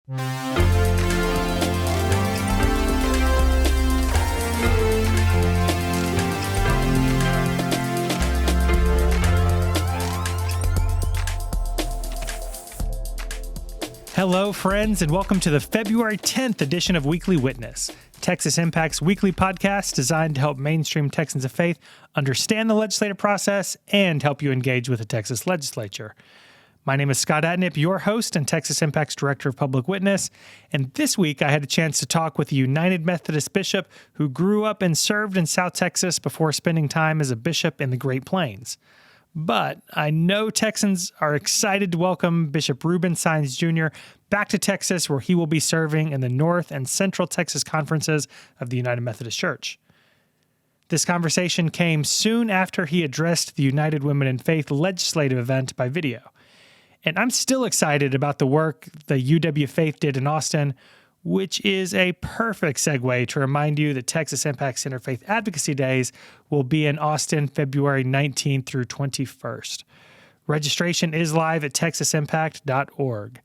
Hello, friends, and welcome to the February 10th edition of Weekly Witness, Texas Impact's weekly podcast designed to help mainstream Texans of faith understand the legislative process and help you engage with the Texas legislature. My name is Scott Atnip, your host and Texas Impact's Director of Public Witness, and this week I had a chance to talk with a United Methodist Bishop who grew up and served in South Texas before spending time as a bishop in the Great Plains. But I know Texans are excited to welcome Bishop Ruben Saenz Jr. back to Texas, where he will be serving in the North and Central Texas conferences of the United Methodist Church. This conversation came soon after he addressed the United Women in Faith legislative event by video. And I'm still excited about the work the UW Faith did in Austin, which is a perfect segue to remind you that Texas Impact's Interfaith Advocacy Days will be in Austin February 19th through 21st. Registration is live at texasimpact.org.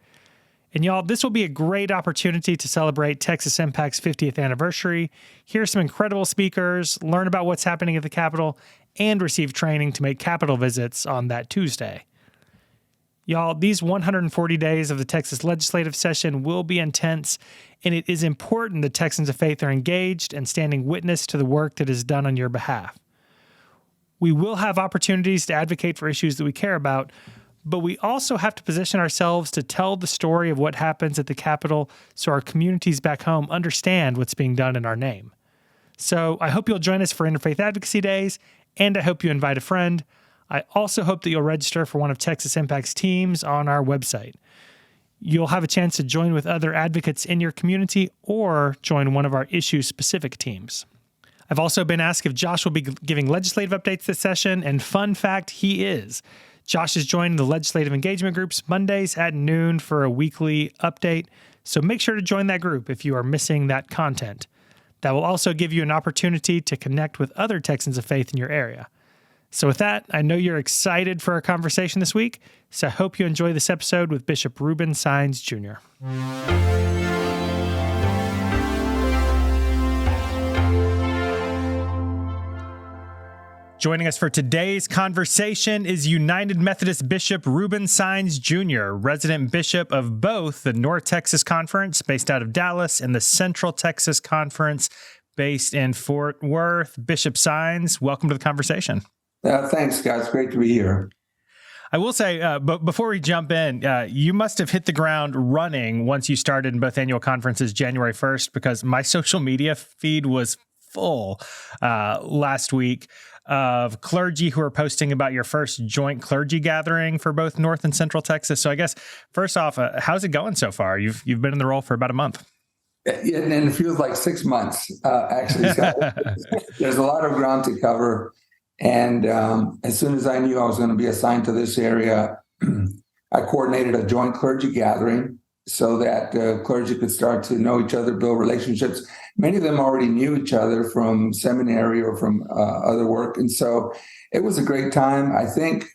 And y'all, this will be a great opportunity to celebrate Texas Impact's 50th anniversary, hear some incredible speakers, learn about what's happening at the Capitol, and receive training to make Capitol visits on that Tuesday. Y'all, these 140 days of the Texas legislative session will be intense, and it is important that Texans of faith are engaged and standing witness to the work that is done on your behalf. We will have opportunities to advocate for issues that we care about, but we also have to position ourselves to tell the story of what happens at the Capitol so our communities back home understand what's being done in our name. So I hope you'll join us for Interfaith Advocacy Days, and I hope you invite a friend. I also hope that you'll register for one of Texas Impact's teams on our website. You'll have a chance to join with other advocates in your community or join one of our issue-specific teams. I've also been asked if Josh will be giving legislative updates this session, and fun fact, he is. Josh is joining the legislative engagement groups Mondays at noon for a weekly update, so make sure to join that group if you are missing that content. That will also give you an opportunity to connect with other Texans of faith in your area. So with that, I know you're excited for our conversation this week, so I hope you enjoy this episode with Bishop Ruben Saenz Jr. Joining us for today's conversation is United Methodist Bishop Ruben Saenz Jr., resident bishop of both the North Texas Conference, based out of Dallas, and the Central Texas Conference, based in Fort Worth. Bishop Saenz, welcome to the conversation. Thanks, Scott. It's great to be here. I will say, but before we jump in, you must have hit the ground running once you started in both annual conferences January 1st, because my social media feed was full last week of clergy who are posting about your first joint clergy gathering for both North and Central Texas. So I guess, first off, how's it going so far? You've been in the role for about a month. Yeah, and it feels like 6 months, actually. So there's a lot of ground to cover. And as soon as I knew I was going to be assigned to this area, I coordinated a joint clergy gathering so that clergy could start to know each other, build relationships. Many of them already knew each other from seminary or from other work. And so it was a great time. I think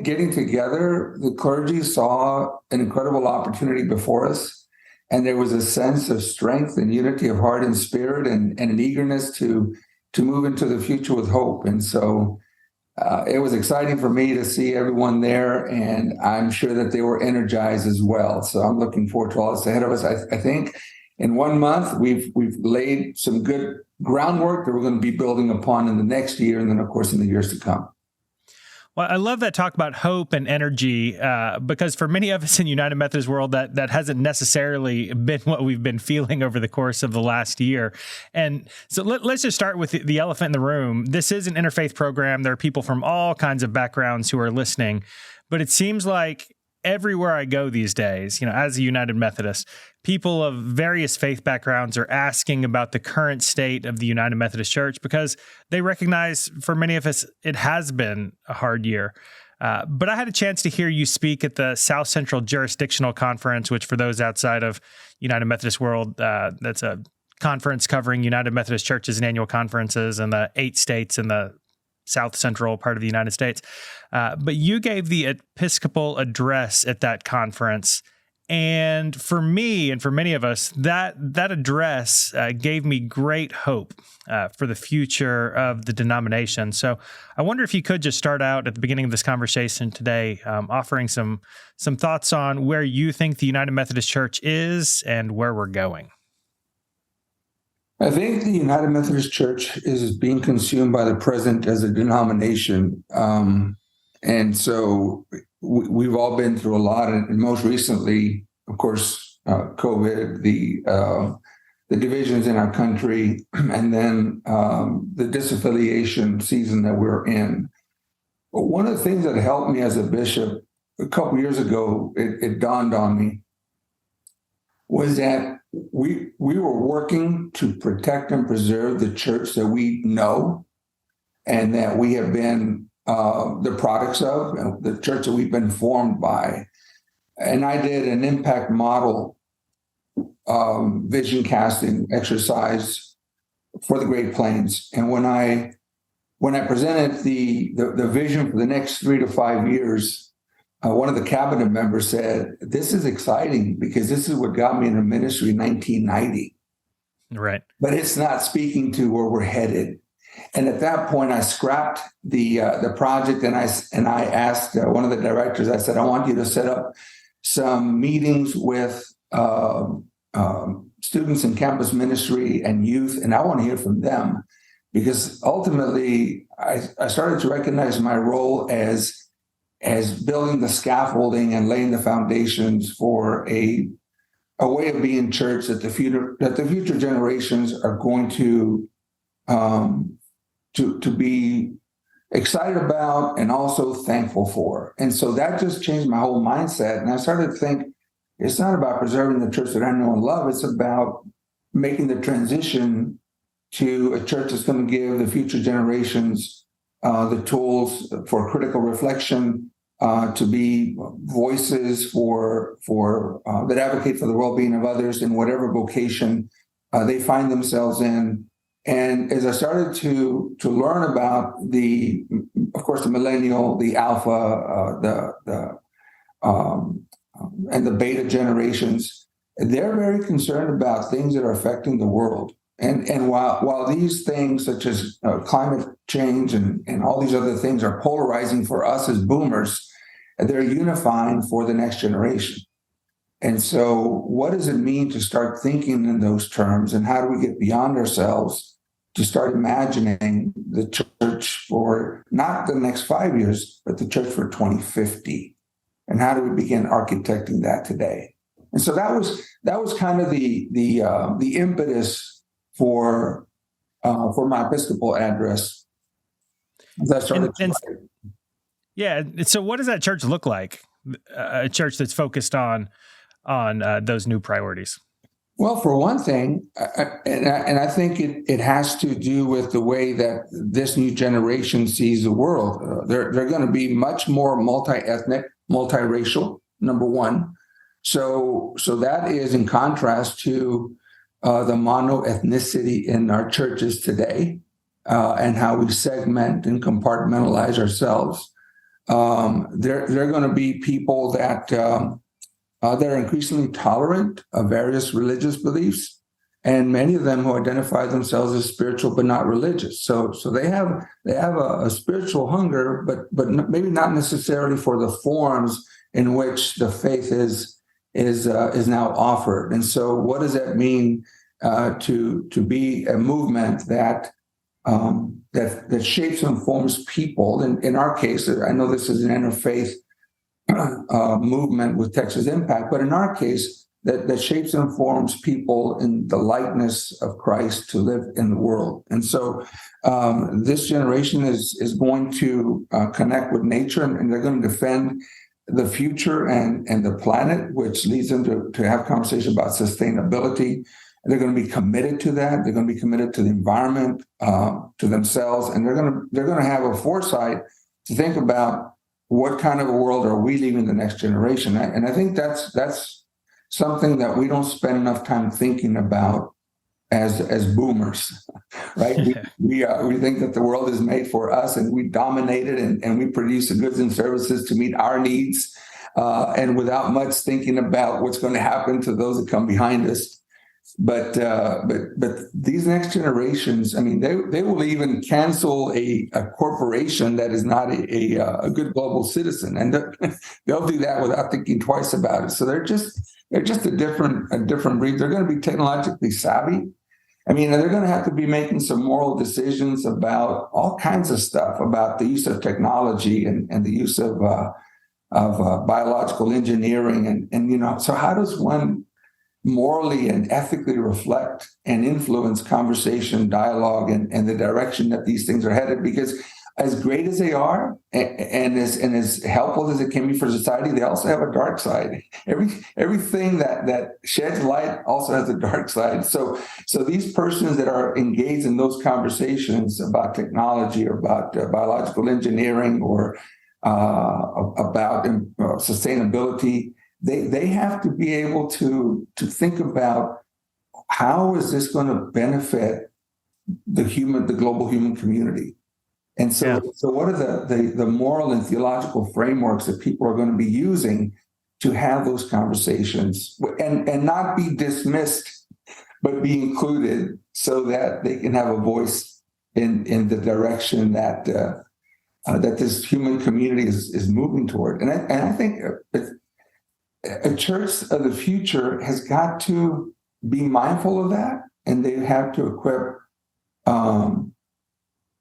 getting together, the clergy saw an incredible opportunity before us. And there was a sense of strength and unity of heart and spirit and an eagerness to move into the future with hope. And so it was exciting for me to see everyone there, and I'm sure that they were energized as well. So I'm looking forward to all that's ahead of us. I think in 1 month, we've laid some good groundwork that we're going to be building upon in the next year, and then, of course, in the years to come. Well, I love that talk about hope and energy, because for many of us in United Methodist world, that hasn't necessarily been what we've been feeling over the course of the last year. And so let's just start with the elephant in the room. This is an interfaith program. There are people from all kinds of backgrounds who are listening, but it seems like everywhere I go these days, as a United Methodist, people of various faith backgrounds are asking about the current state of the United Methodist Church because they recognize for many of us, it has been a hard year. But I had a chance to hear you speak at the South Central Jurisdictional Conference, which for those outside of United Methodist world, that's a conference covering United Methodist churches and annual conferences in the 8 states in the South Central part of the United States. But you gave the Episcopal address at that conference, And for me and for many of us, that address gave me great hope for the future of the denomination. So I wonder if you could just start out at the beginning of this conversation today, offering some thoughts on where you think the United Methodist Church is and where we're going. I think the United Methodist Church is being consumed by the present as a denomination. And so we've all been through a lot, and most recently, of course, COVID, the divisions in our country, and then the disaffiliation season that we're in. But one of the things that helped me as a bishop a couple years ago, it dawned on me, was that we were working to protect and preserve the church that we know and that we have been the products of, the church that we've been formed by. And I did an impact model vision casting exercise for the Great Plains. And when I presented the vision for the next 3 to 5 years, one of the cabinet members said, "This is exciting because this is what got me into ministry in 1990. Right. But it's not speaking to where we're headed." And at that point, I scrapped the project, and I asked one of the directors. I said, "I want you to set up some meetings with students in campus ministry and youth, and I want to hear from them, because ultimately, I started to recognize my role as building the scaffolding and laying the foundations for a way of being church that the future generations are going to be excited about and also thankful for." And so that just changed my whole mindset. And I started to think, it's not about preserving the church that I know and love. It's about making the transition to a church that's going to give the future generations the tools for critical reflection, to be voices for that advocate for the well-being of others in whatever vocation they find themselves in. And as I started to learn about of course, the millennial, the alpha, and the beta generations, they're very concerned about things that are affecting the world. And while these things such as climate change and all these other things are polarizing for us as boomers, they're unifying for the next generation. And so what does it mean to start thinking in those terms? And how do we get beyond ourselves to start imagining the church for not the next 5 years, but the church for 2050? And how do we begin architecting that today? And so that was kind of the impetus for my Episcopal address. That started. Yeah. So what does that church look like? A church that's focused on those new priorities? Well, for one thing, and I think it has to do with the way that this new generation sees the world. They're going to be much more multi-ethnic, multiracial, number one. So that is in contrast to the monoethnicity in our churches today, and how we segment and compartmentalize ourselves. They're going to be people that they're increasingly tolerant of various religious beliefs, and many of them who identify themselves as spiritual but not religious. So they have a spiritual hunger, but maybe not necessarily for the forms in which the faith is now offered. And so, what does that mean to be a movement that shapes and forms people? In our case, I know this is an interfaith movement with Texas Impact, but in our case, that shapes and forms people in the likeness of Christ to live in the world. And so this generation is going to connect with nature, and they're going to defend the future and the planet, which leads them to have conversation about sustainability. They're going to be committed to that. They're going to be committed to the environment, to themselves, and they're going to have a foresight to think about what kind of a world are we leaving the next generation. And I think that's something that we don't spend enough time thinking about as boomers, right? we think that the world is made for us, and we dominate it, and we produce the goods and services to meet our needs. and without much thinking about what's going to happen to those that come behind us. But these next generations, I mean, they will even cancel a corporation that is not a good global citizen, and they'll do that without thinking twice about it. So they're just a different breed. They're going to be technologically savvy. I mean, they're going to have to be making some moral decisions about all kinds of stuff, about the use of technology and the use of biological engineering, and so how does one morally and ethically reflect and influence conversation, dialogue, and the direction that these things are headed? Because as great as they are, and as helpful as it can be for society, they also have a dark side. Everything that sheds light also has a dark side. So these persons that are engaged in those conversations about technology or about biological engineering or about sustainability, they have to be able to think about how is this going to benefit the global human community. And so what are the moral and theological frameworks that people are going to be using to have those conversations and not be dismissed, but be included so that they can have a voice in the direction that this human community is moving toward. And I think a church of the future has got to be mindful of that, and they have to equip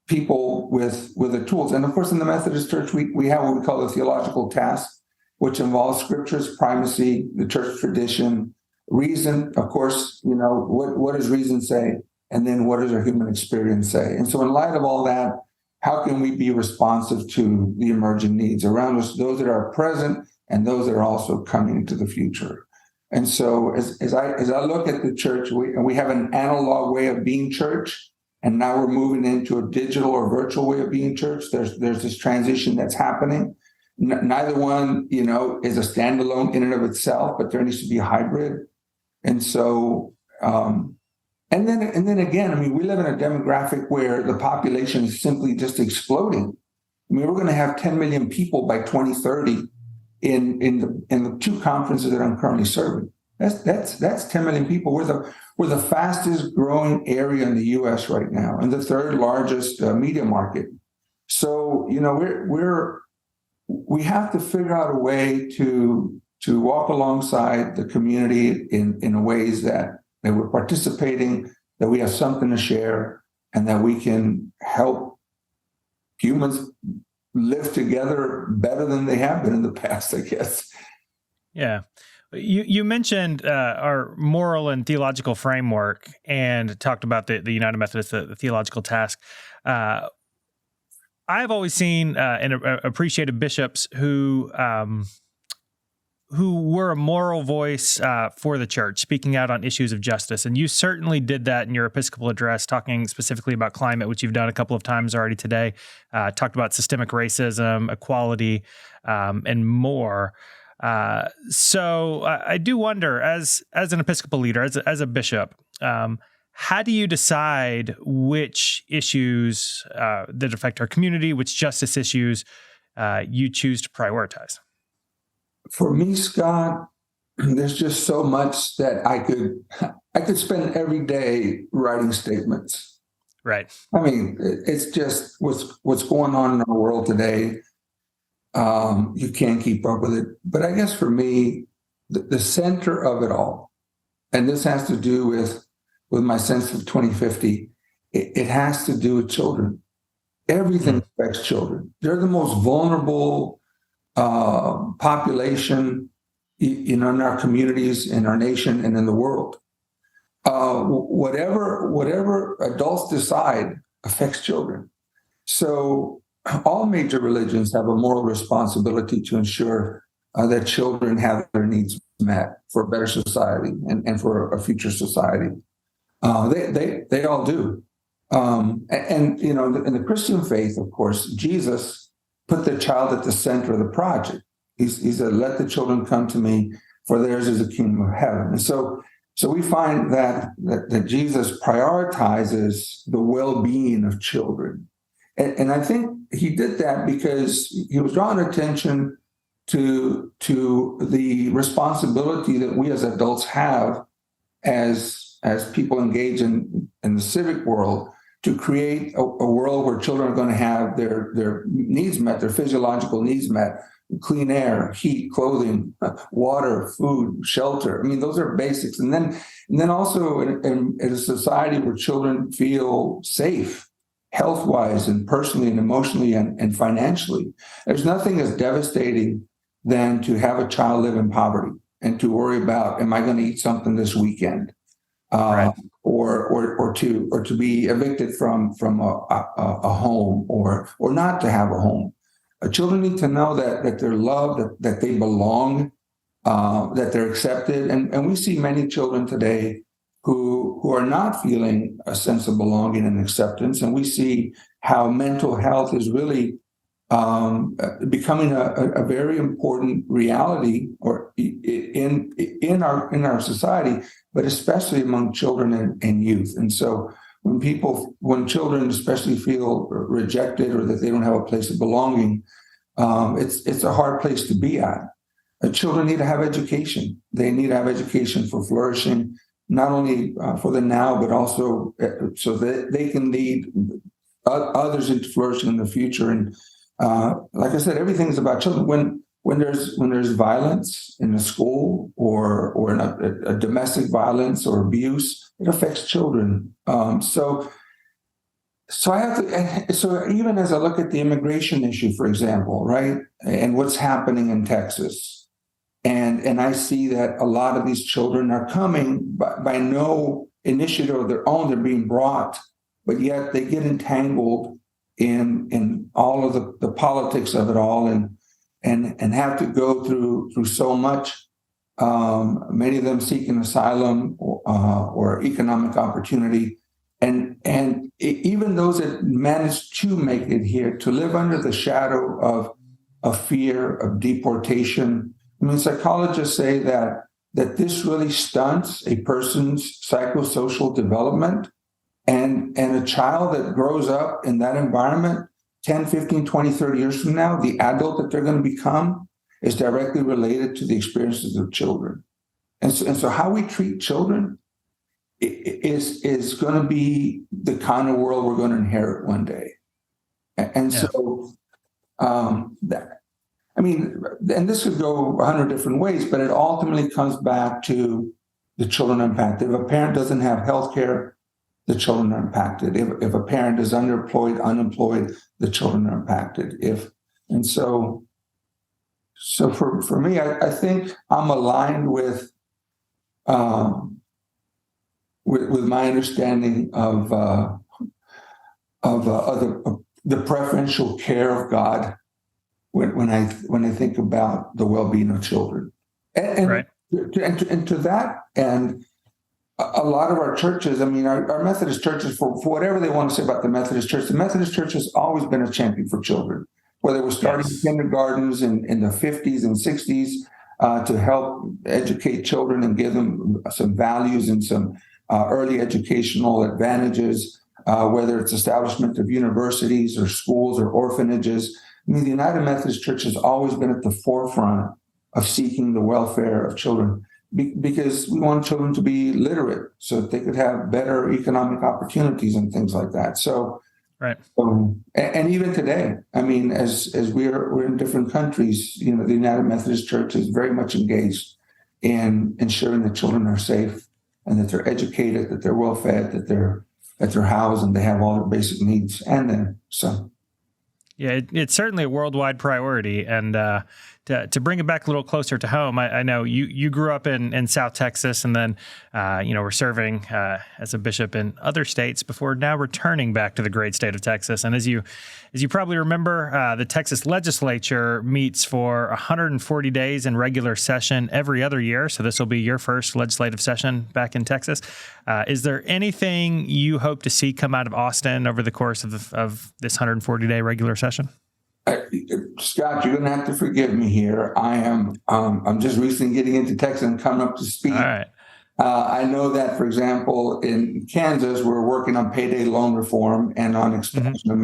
people with the tools. And of course, in the Methodist Church, we have what we call the theological task, which involves scripture's primacy, the church tradition, reason. Of course, what does reason say? And then what does our human experience say? And so in light of all that, how can we be responsive to the emerging needs around us, those that are present and those that are also coming into the future? And so as I look at the church, we have an analog way of being church, and now we're moving into a digital or virtual way of being church. There's this transition that's happening. Neither one, is a standalone in and of itself, but there needs to be a hybrid. And so, and then again, I mean, we live in a demographic where the population is simply just exploding. I mean, we're going to have 10 million people by 2030 in the two conferences that I'm currently serving. That's 10 million people. We're the fastest growing area in the U.S. right now, and the third largest media market. So we have to figure out a way to walk alongside the community in ways that we're participating, that we have something to share, and that we can help humans live together better than they have been in the past, I guess. Yeah. You mentioned our moral and theological framework and talked about the United Methodist, the theological task. I've always seen and appreciated bishops who were a moral voice for the church, speaking out on issues of justice. And you certainly did that in your Episcopal address, talking specifically about climate, which you've done a couple of times already today, talked about systemic racism, equality, and more. So I do wonder, as an Episcopal leader, as a bishop, how do you decide which issues that affect our community, which justice issues you choose to prioritize? For me, Scott, there's just so much that I could spend every day writing statements. Right. I mean, it's just what's going on in our world today. You can't keep up with it. But I guess for me, the center of it all, and this has to do with my sense of 2050, it has to do with children. Everything affects children. They're the most vulnerable population, in our communities, in our nation, and in the world. Whatever adults decide affects children. So all major religions have a moral responsibility to ensure that children have their needs met for a better society and for a future society. They all do. And in the Christian faith, of course, Jesus put the child at the center of the project. He said, "Let the children come to me, for theirs is the kingdom of heaven." And so we find that Jesus prioritizes the well-being of children. And I think he did that because he was drawing attention to the responsibility that we as adults have as people engage in the civic world, to create a world where children are going to have their needs met, their physiological needs met: clean air, heat, clothing, water, food, shelter. I mean, those are basics. And then also in a society where children feel safe, health-wise and personally and emotionally and financially. There's nothing as devastating than to have a child live in poverty and to worry about, am I going to eat something this weekend? Right. Or to be evicted from a home, or not to have a home. Children need to know that they're loved, that they belong, that they're accepted. And we see many children today who are not feeling a sense of belonging and acceptance. And we see how mental health is really becoming a very important reality, or in our society, but especially among children and youth. And so when children especially feel rejected, or that they don't have a place of belonging, it's a hard place to be at. Children need to have education. They need to have education for flourishing, not only for the now, but also so that they can lead others into flourishing in the future. And like I said, everything's about children. When there's violence in a school, or in a domestic violence or abuse, it affects children. So I have to. So even as I look at the immigration issue, for example, right, and what's happening in Texas, and I see that a lot of these children are coming by no initiative of their own; they're being brought, but yet they get entangled in all of the politics of it all, and have to go through so much. Many of them seeking asylum or economic opportunity, and even those that manage to make it here, to live under the shadow of fear of deportation. I mean, psychologists say that this really stunts a person's psychosocial development, and a child that grows up in that environment 10, 15, 20, 30 years from now, the adult that they're going to become is directly related to the experiences of children. And so how we treat children is going to be the kind of world we're going to inherit one day. And so, and this could go 100 different ways, but it ultimately comes back to the children impacted. If a parent doesn't have health care, the children are impacted. If a parent is underemployed, unemployed, the children are impacted. So for me, I think I'm aligned with my understanding of the preferential care of God when I think about the well-being of children, and Right. to that end. A lot of our churches, I mean, our Methodist churches, for whatever they want to say about the Methodist Church has always been a champion for children, whether it was starting kindergartens in the 50s and 60s to help educate children and give them some values and some early educational advantages, whether it's establishment of universities or schools or orphanages. I mean, the United Methodist Church has always been at the forefront of seeking the welfare of children, because we want children to be literate so that they could have better economic opportunities and things like that. So, right. And even today, I mean, as we're in different countries, the United Methodist Church is very much engaged in ensuring that children are safe and that they're educated, that they're well fed, that they're housed, and they have all their basic needs. And then so. Yeah, it's certainly a worldwide priority. And to bring it back a little closer to home, I know you grew up in South Texas, and then were serving as a bishop in other states before now returning back to the great state of Texas. And as you probably remember, the Texas legislature meets for 140 days in regular session every other year. So this will be your first legislative session back in Texas. Is there anything you hope to see come out of Austin over the course of this 140-day regular session? Scott, you're going to have to forgive me here. I'm just recently getting into Texas and coming up to speed. All right. I know that, for example, in Kansas, we're working on payday loan reform and on expansion of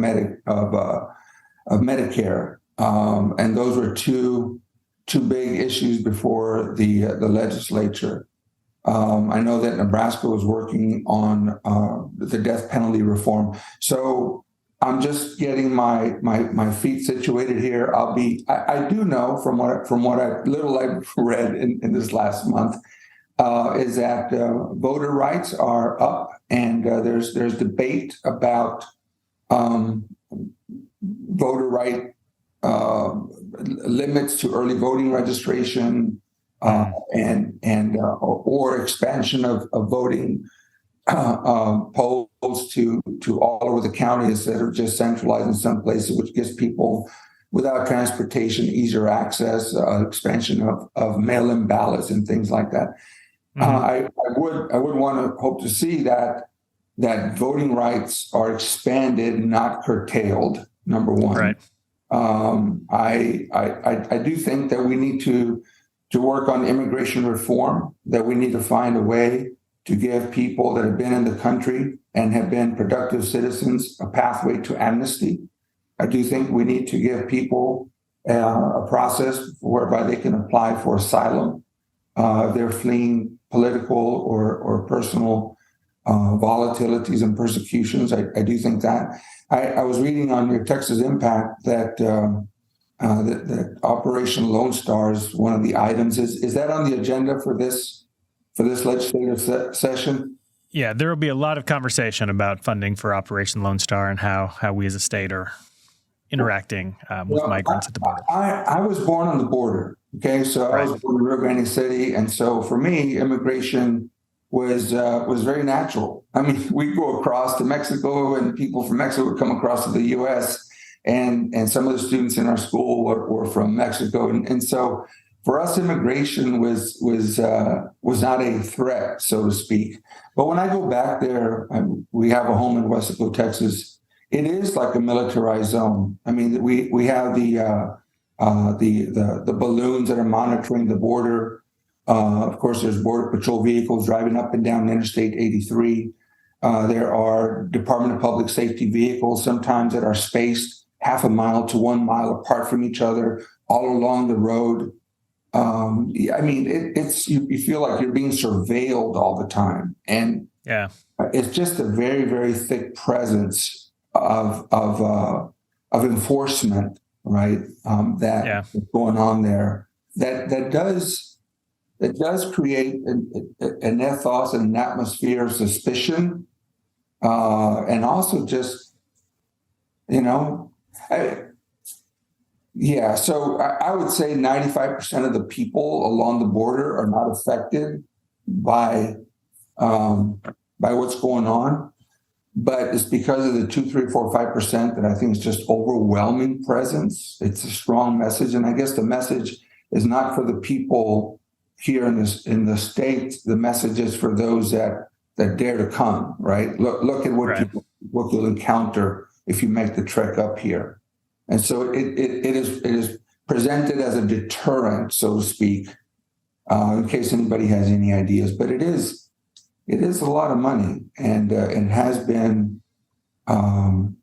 Medicare. And those were two two big issues before the legislature. I know that Nebraska was working on the death penalty reform. So I'm just getting my feet situated here. I do know from what I've read in this last month is that voter rights are up, and there's debate about voter right limits to early voting registration or expansion of voting polls to all over the county instead of just centralized in some places, which gives people without transportation easier access, expansion of mail-in ballots and things like that. I would want to hope to see that voting rights are expanded, not curtailed. Number one, right. I do think that we need to work on immigration reform, that we need to find a way to give people that have been in the country and have been productive citizens a pathway to amnesty. I do think we need to give people a process whereby they can apply for asylum if they're fleeing political or personal volatilities and persecutions. I do think that. I was reading on your Texas Impact that that Operation Lone Star is one of the items. Is that on the agenda for this legislative session? Yeah, there will be a lot of conversation about funding for Operation Lone Star and how we as a state are interacting with migrants at the border. I was born on the border. Okay, so I was born in Rio Grande City, and so for me, immigration was very natural. I mean, we go across to Mexico, and people from Mexico would come across to the U.S., and some of the students in our school were from Mexico, and so for us, immigration was not a threat, so to speak. But when I go back there, we have a home in Wesco, Texas. It is like a militarized zone. I mean, we have the balloons that are monitoring the border. Of course, there's Border Patrol vehicles driving up and down Interstate 83. There are Department of Public Safety vehicles, sometimes that are spaced half a mile to 1 mile apart from each other, all along the road. I mean, it's you feel like you're being surveilled all the time, and it's just a very, very thick presence of enforcement, right? That is going on there. That does create an ethos and an atmosphere of suspicion, and also just so I would say 95% of the people along the border are not affected by what's going on, but it's because of the 2, 3, 4, 5% that I think is just overwhelming presence. It's a strong message, and I guess the message is not for the people here in the States. The message is for those that dare to come. Right? Look at what you'll encounter if you make the trek up here. And so it is presented as a deterrent, so to speak, in case anybody has any ideas. But it is a lot of money, and has been, for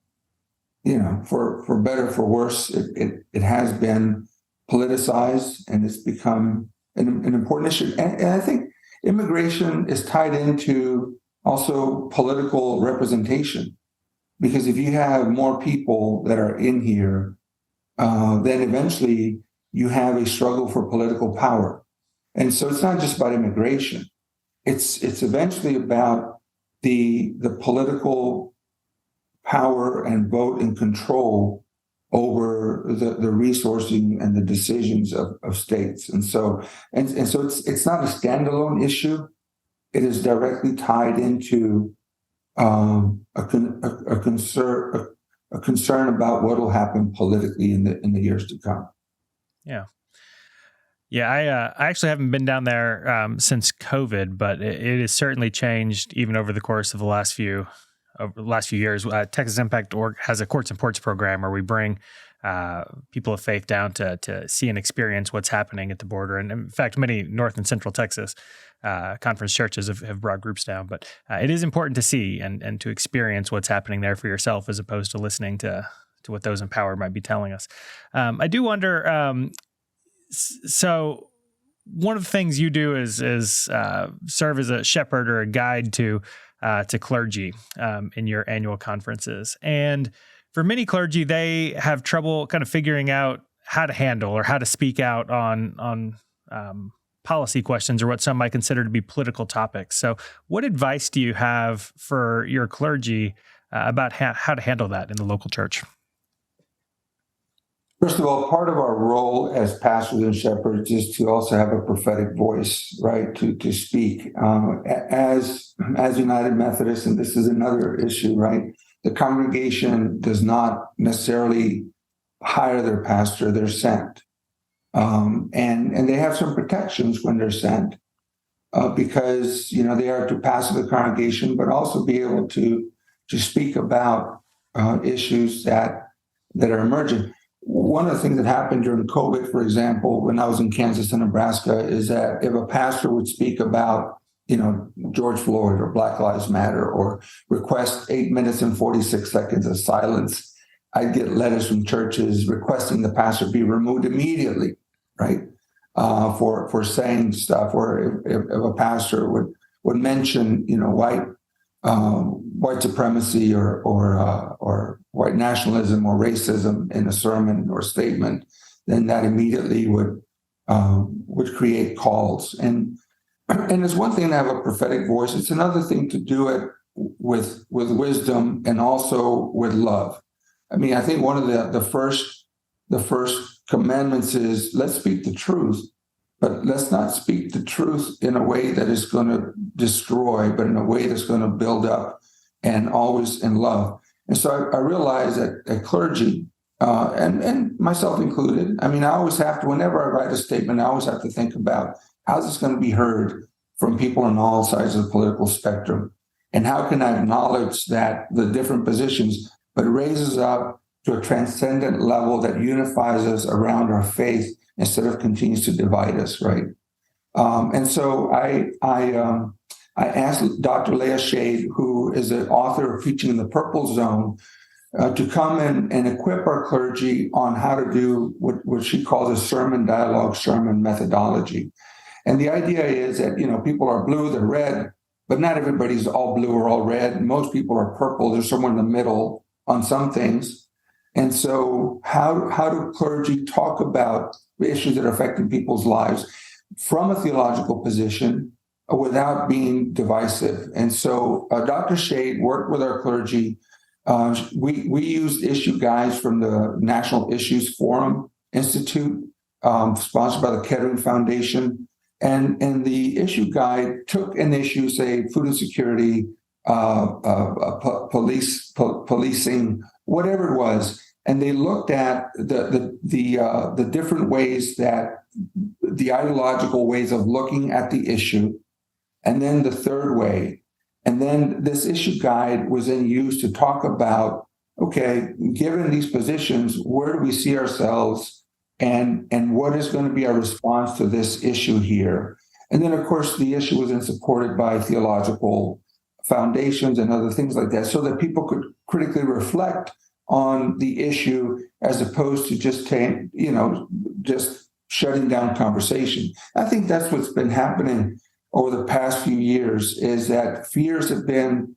better for worse, it has been politicized, and it's become an important issue. And I think immigration is tied into also political representation. Because if you have more people that are in here, then eventually you have a struggle for political power. And so it's not just about immigration. It's eventually about the political power and vote and control over the resourcing and the decisions of states. And so it's not a standalone issue. It is directly tied into a concern about what will happen politically in the years to come. Yeah. I actually haven't been down there since COVID, but it has certainly changed even over the course of the last few years. Texas Impact Org has a Courts and Ports program where we bring people of faith down to see and experience what's happening at the border. And in fact, many North and Central Texas conference churches have brought groups down. But it is important to see and to experience what's happening there for yourself, as opposed to listening to what those in power might be telling us. I do wonder, So one of the things you do is serve as a shepherd or a guide to clergy in your annual conferences. And for many clergy, they have trouble kind of figuring out how to handle or how to speak out on policy questions or what some might consider to be political topics. So what advice do you have for your clergy about how to handle that in the local church? First of all, part of our role as pastors and shepherds is to also have a prophetic voice, right? To speak. As United Methodists, and this is another issue, right? The congregation does not necessarily hire their pastor; they're sent, and they have some protections when they're sent, because they are to pastor the congregation, but also be able to speak about issues that are emerging. One of the things that happened during COVID, for example, when I was in Kansas and Nebraska, is that if a pastor would speak about, George Floyd or Black Lives Matter or request 8 minutes and 46 seconds of silence, I'd get letters from churches requesting the pastor be removed immediately, right? For saying stuff, or if a pastor would mention, white supremacy or white nationalism or racism in a sermon or statement, then that immediately would create calls. And it's one thing to have a prophetic voice. It's another thing to do it with wisdom and also with love. I mean, I think one of the first commandments is, let's speak the truth, but let's not speak the truth in a way that is going to destroy, but in a way that's going to build up, and always in love. And so I realize that clergy, and myself included, I mean, I always have to, whenever I write a statement, I always have to think about how's this going to be heard from people on all sides of the political spectrum, and how can I acknowledge that the different positions, but raises up to a transcendent level that unifies us around our faith instead of continues to divide us, right? And so I asked Dr. Leah Shade, who is an author of Preaching in the Purple Zone, to come and equip our clergy on how to do what she calls a sermon dialogue, sermon methodology. And the idea is that, people are blue, they're red, but not everybody's all blue or all red. Most people are purple. There's somewhere in the middle on some things. And so how do clergy talk about the issues that are affecting people's lives from a theological position without being divisive? And so Dr. Shade worked with our clergy. We used issue guides from the National Issues Forum Institute, sponsored by the Kettering Foundation. And the issue guide took an issue, say, food insecurity, policing, whatever it was, and they looked at the different ways that the ideological ways of looking at the issue, and then the third way, and then this issue guide was then used to talk about, okay, given these positions, where do we see ourselves? And what is going to be our response to this issue here? And then, of course, the issue was then supported by theological foundations and other things like that, so that people could critically reflect on the issue as opposed to just shutting down conversation. I think that's what's been happening over the past few years, is that fears have been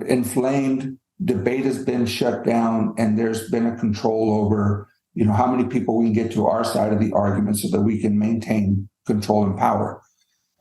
inflamed, debate has been shut down, and there's been a control over how many people we can get to our side of the argument so that we can maintain control and power.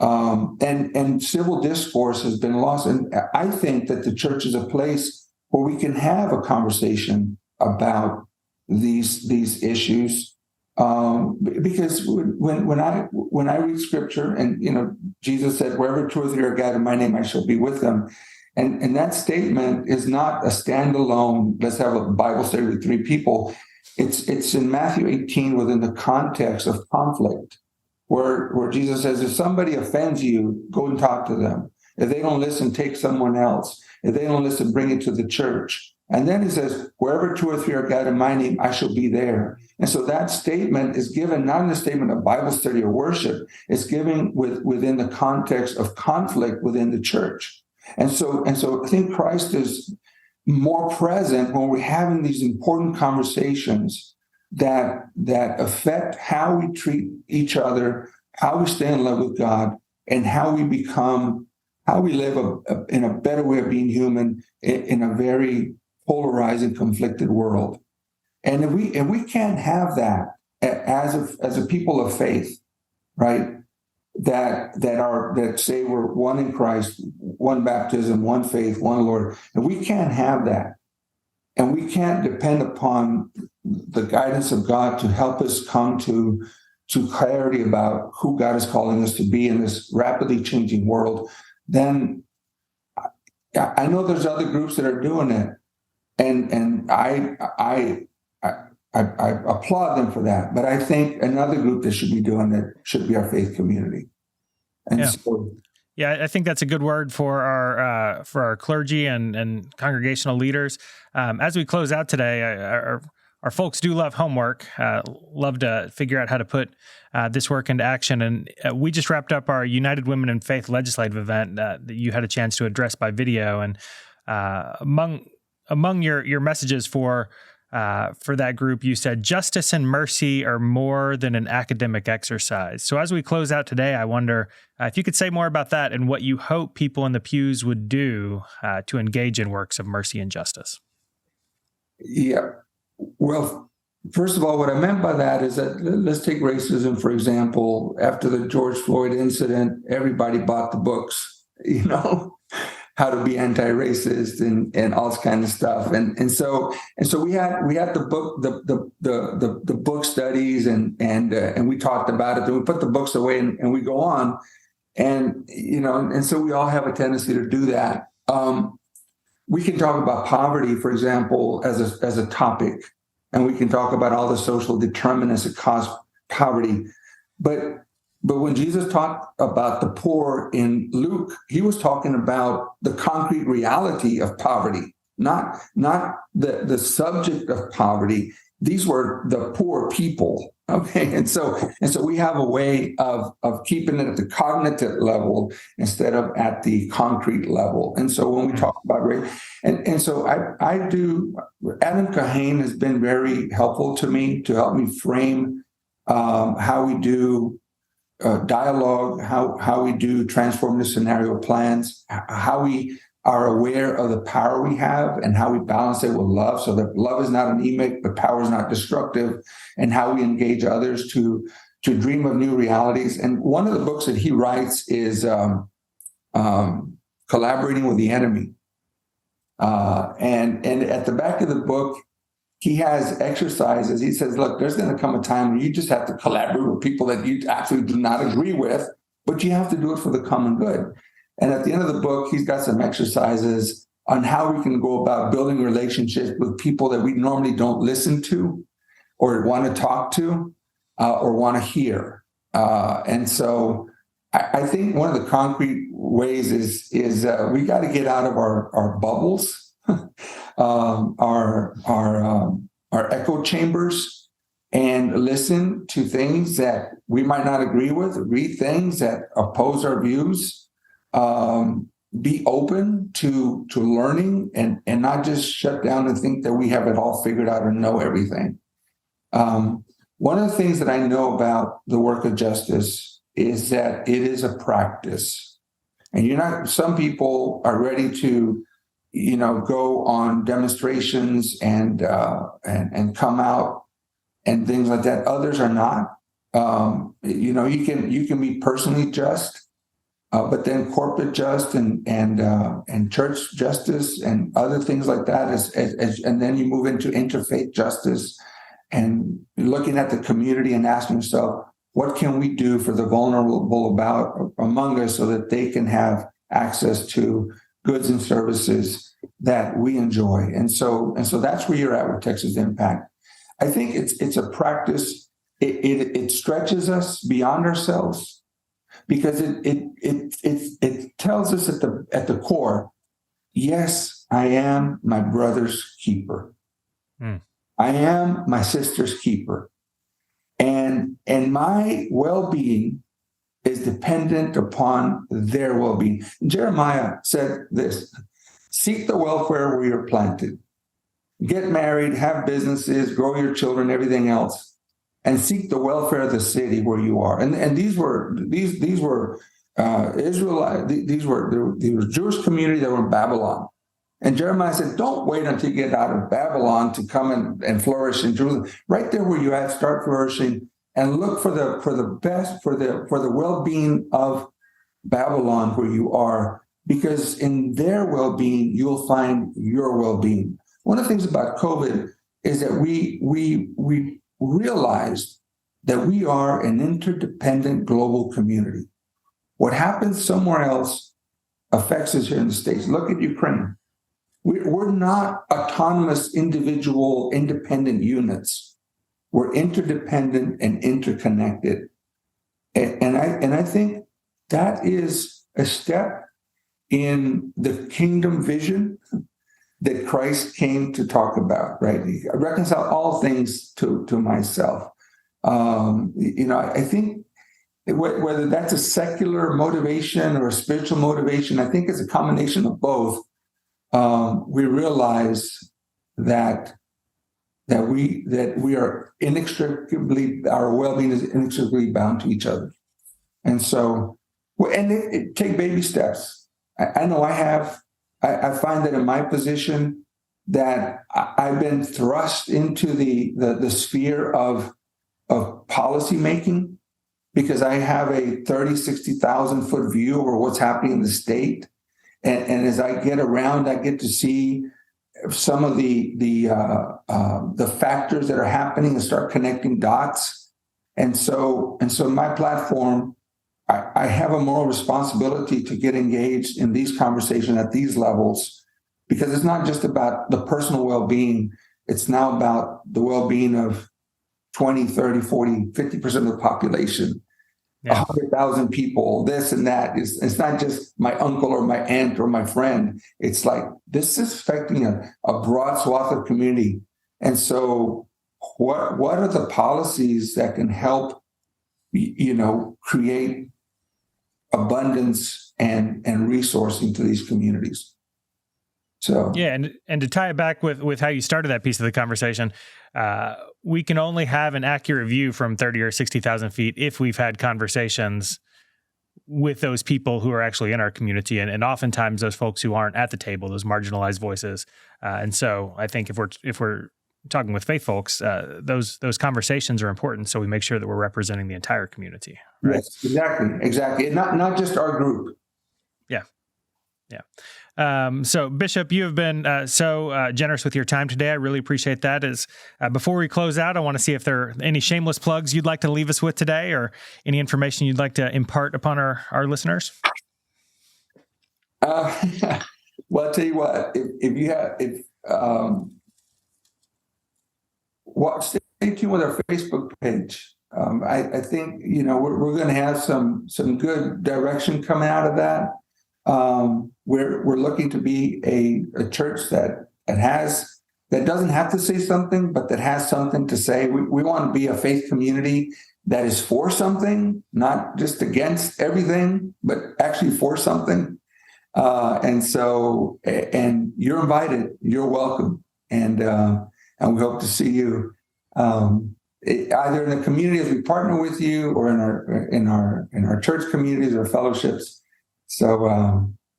And civil discourse has been lost. And I think that the church is a place where we can have a conversation about these issues. Because when I read scripture, and Jesus said, wherever two or three are gathered in my name, I shall be with them. And that statement is not a standalone, let's have a Bible study with three people. It's in Matthew 18 within the context of conflict, where Jesus says, if somebody offends you, go and talk to them. If they don't listen, take someone else. If they don't listen, bring it to the church. And then he says, wherever two or three are gathered in my name, I shall be there. And so that statement is given not in the statement of Bible study or worship. It's given within the context of conflict within the church. And so I think Christ is more present when we're having these important conversations that affect how we treat each other, how we stay in love with God, and how we live in a better way of being human in a very polarized and conflicted world. And if we can't have that as a people of faith, right? That say we're one in Christ, one baptism, one faith, one Lord. And we can't have that. And we can't depend upon the guidance of God to help us come to clarity about who God is calling us to be in this rapidly changing world. Then I know there's other groups that are doing it. And I applaud them for that. But I think another group that should be doing it should be our faith community. And I think that's a good word for our clergy and congregational leaders. As we close out today, our folks do love homework, love to figure out how to put this work into action. And we just wrapped up our United Women in Faith legislative event that you had a chance to address by video. And among your messages for that group, you said justice and mercy are more than an academic exercise. So as we close out today, I wonder if you could say more about that and what you hope people in the pews would do to engage in works of mercy and justice. Yeah. Well, first of all, what I meant by that is that let's take racism, for example. After the George Floyd incident, everybody bought the books, how to be anti-racist and all this kind of stuff. And so we had the book, the book studies and we talked about it. Then we put the books away and we go on. And so we all have a tendency to do that. We can talk about poverty, for example, as a topic, and we can talk about all the social determinants that cause poverty. But when Jesus talked about the poor in Luke, he was talking about the concrete reality of poverty, not the subject of poverty. These were the poor people. Okay. And so we have a way of keeping it at the cognitive level instead of at the concrete level. And so when we talk about race, and so I do, Adam Kahane has been very helpful to me to help me frame how we do dialogue, how we do transformative scenario plans, how we are aware of the power we have and how we balance it with love so that love is not anemic, but power is not destructive, and how we engage others to dream of new realities. And one of the books that he writes is Collaborating with the Enemy. And at the back of the book, he has exercises. He says, look, there's going to come a time when you just have to collaborate with people that you actually do not agree with, but you have to do it for the common good. And at the end of the book, he's got some exercises on how we can go about building relationships with people that we normally don't listen to or want to talk to or want to hear. And so I think one of the concrete ways is we got to get out of our bubbles, our echo chambers, and listen to things that we might not agree with, read things that oppose our views. Be open to learning and not just shut down and think that we have it all figured out and know everything. One of the things that I know about the work of justice is that it is a practice. And some people are ready to, go on demonstrations and come out and things like that. Others are not. You can be personally just. But then corporate just and church justice and other things like that, and then you move into interfaith justice and looking at the community and asking yourself, what can we do for the vulnerable among us so that they can have access to goods and services that we enjoy? And so that's where you're at with Texas Impact. I think it's a practice. It stretches us beyond ourselves. Because it tells us at the core, yes, I am my brother's keeper. I am my sister's keeper. And my well-being is dependent upon their well-being. Jeremiah said this, seek the welfare where you're planted. get married, have businesses, grow your children, everything else, and seek the welfare of the city where you are. And these were Israelite. These were Jewish community that were in Babylon. And Jeremiah said, don't wait until you get out of Babylon to come and flourish in Jerusalem. Right there where you at, start flourishing and look for the best, for the well-being of Babylon where you are, because in their well-being, you'll find your well-being. One of the things about COVID is that we realized that we are an interdependent global community. What happens somewhere else affects us here in the States. Look at Ukraine. We're not autonomous, individual, independent units. We're interdependent and interconnected. And I think that is a step in the kingdom vision that Christ came to talk about, right? Reconcile all things to myself. I think whether that's a secular motivation or a spiritual motivation, I think it's a combination of both. We realize that we are inextricably, our well-being is inextricably bound to each other. And so, take baby steps. I know I find that in my position that I've been thrust into the sphere of policy making, because I have a 60,000 foot view over what's happening in the state. And as I get around, I get to see some of the factors that are happening and start connecting dots. And so my platform, I have a moral responsibility to get engaged in these conversations at these levels, because it's not just about the personal well-being. It's now about the well-being of 20, 30, 40, 50% of the population. 100,000 people, this and that. It's not just my uncle or my aunt or my friend. It's like, this is affecting a broad swath of community. And so what are the policies that can help, create abundance and resourcing to these communities? So yeah, and to tie it back with how you started that piece of the conversation, we can only have an accurate view from 30 or 60,000 feet if we've had conversations with those people who are actually in our community, and oftentimes those folks who aren't at the table, those marginalized voices. And so I think if we're talking with faith folks, those conversations are important, so we make sure that we're representing the entire community. Right? Yes, exactly, and not just our group. Yeah. So Bishop, you have been so generous with your time today. I really appreciate that. Before we close out, I want to see if there are any shameless plugs you'd like to leave us with today, or any information you'd like to impart upon our listeners. Well, I'll tell you what, stay tuned with our Facebook page. I think, we're going to have some good direction coming out of that. We're looking to be a church that doesn't have to say something, but that has something to say. We want to be a faith community that is for something, not just against everything, but actually for something. And you're invited, you're welcome. And we hope to see you either in the community as we partner with you, or in our church communities or fellowships. So,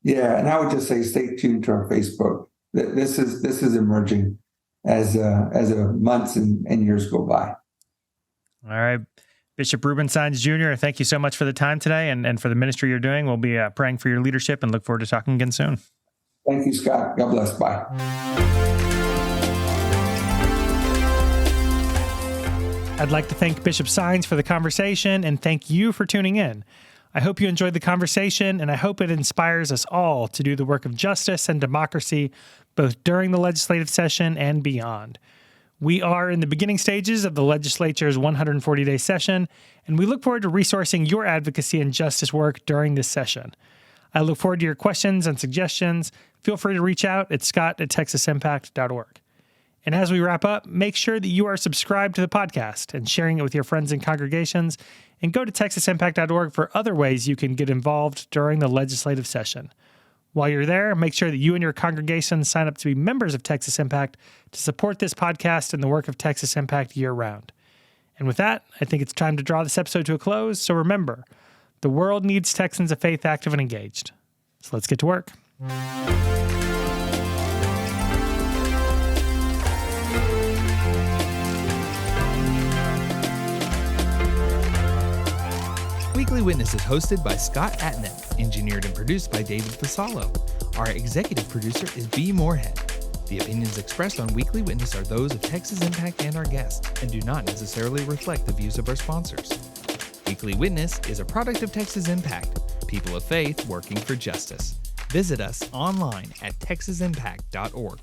and I would just say, stay tuned to our Facebook. This is emerging as months and years go by. All right. Bishop Ruben Saenz Jr., thank you so much for the time today and for the ministry you're doing. We'll be praying for your leadership and look forward to talking again soon. Thank you, Scott. God bless. Bye. I'd like to thank Bishop Saenz for the conversation, and thank you for tuning in. I hope you enjoyed the conversation, and I hope it inspires us all to do the work of justice and democracy, both during the legislative session and beyond. We are in the beginning stages of the legislature's 140-day session, and we look forward to resourcing your advocacy and justice work during this session. I look forward to your questions and suggestions. Feel free to reach out at scott@texasimpact.org. And as we wrap up, make sure that you are subscribed to the podcast and sharing it with your friends and congregations, and go to texasimpact.org for other ways you can get involved during the legislative session. While you're there, make sure that you and your congregation sign up to be members of Texas Impact to support this podcast and the work of Texas Impact year-round. And with that, I think it's time to draw this episode to a close. So remember, the world needs Texans of faith active and engaged. So let's get to work. Weekly Witness is hosted by Scott Atnett, engineered and produced by David Fasalo. Our executive producer is B. Moorhead. The opinions expressed on Weekly Witness are those of Texas Impact and our guests, and do not necessarily reflect the views of our sponsors. Weekly Witness is a product of Texas Impact, people of faith working for justice. Visit us online at texasimpact.org.